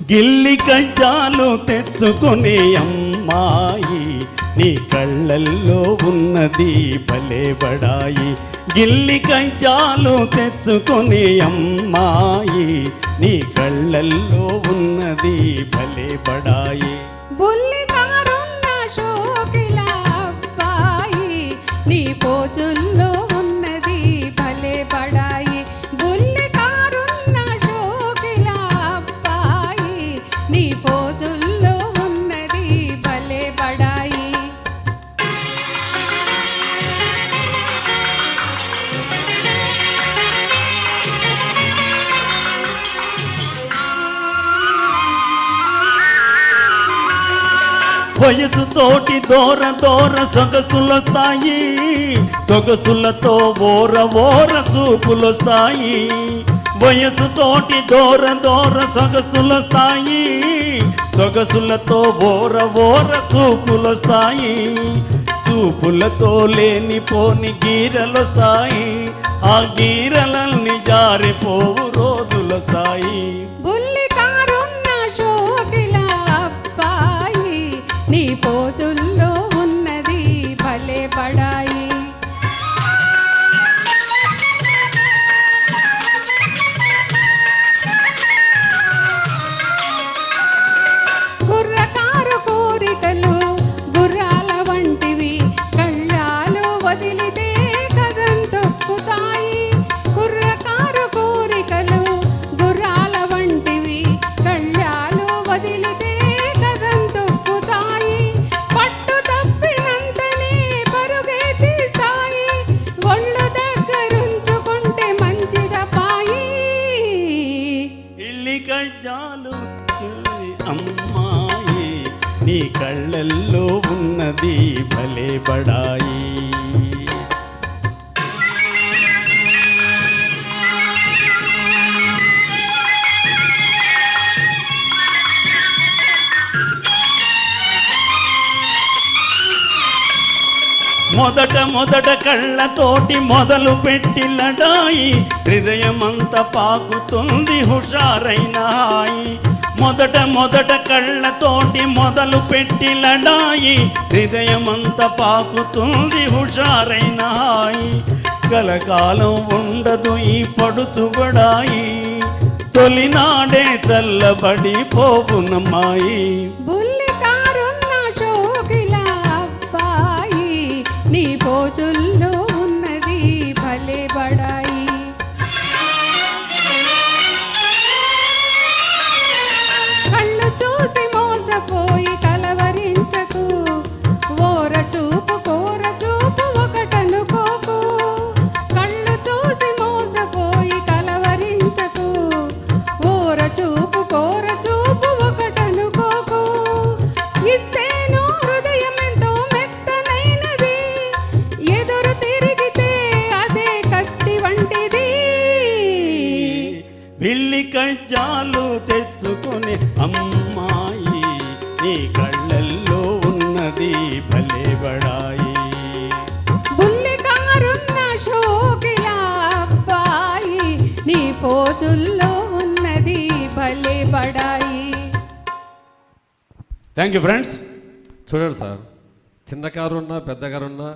గిల్లి కజ్జాలు తెచ్చుకునే అమ్మాయి నీ కళ్ళల్లో ఉన్నది భలే బడాయి. గిల్లి కజ్జాలు తెచ్చుకునే అమ్మాయి నీ కళ్ళల్లో ఉన్నది భలే బడాయి. బుల్లికారున్న షోకిల అబ్బాయి నీ పోజుల్లో ఉన్నది భలే బడాయి. బుల్లికారున్న షోకిల అబ్బాయి నీ పోజుల్లో ఉన్నది భలే బడాయి. వయసుతోటి దూర దూర సొగసులొస్తాయి, సొగసులతో ఓర ఓర చూపులొస్తాయి. వయసుతోటి దూర దూర సొగసులొస్తాయి, సొగసులతో ఓర ఓర చూపులొస్తాయి. చూపులతో లేనిపోని గీరలొస్తాయి, ఆ గీరలన్నీ జారిపోవు రోజులొస్తాయి. నీ పోజుల్లో ఉన్నది భలే బడాయి. కుర్రకారు కోరికలు గుర్రాల వంటివి కళ్ళాలు వదిలితే కదం తొక్కుతాయి. కుర్రకారు కోరికలు గుర్రాల వంటివి కళ్ళాలు వదిలితే కజ్జాలు అమ్మాయి నీ కళ్ళల్లో ఉన్నది భలే బడాయి. మొదట మొదట కళ్ళతోటి మొదలు పెట్టి లడాయి, హృదయమంత పాకుతుంది హుషారైన హాయి. మొదట మొదట కళ్ళతోటి మొదలు పెట్టి లడాయి, హృదయమంత పాకుతుంది హుషారైన హాయి. కలకాలం ఉండదు ఈ పడుచుబడాయి, తొలినాడే చల్లబడి పోవునమ్మాయి. నీ పోజుల్లో ఉన్నది భలే బడాయి. కళ్ళు చూసి మోసపోయి కలవరించకు, ఓర చూపు కోర చూపు ఒకటనుకోకు. కళ్ళు చూసి మోసపోయి కలవరించకు, ఓర చూపు కోర చూపు ఒకటనుకోకు. ఇస్తేను హృదయం ఎంతో మెత్తనైనది, ఎదురు తిరిగితే అదే కత్తి వంటిది. పిల్లి కజ్జాలు తెచ్చుకునే అమ్మాయి నీ కళ్ళల్లో ఉన్నది భలే బడాయి. బుల్లికారున్న షోకిల అబ్బాయి నీ పోజుల్లో ఉన్నది భలే బడాయి. Thank you friends. చూడండి సార్, చిన్న కారు ఉన్నా పెద్ద కారు ఉన్నా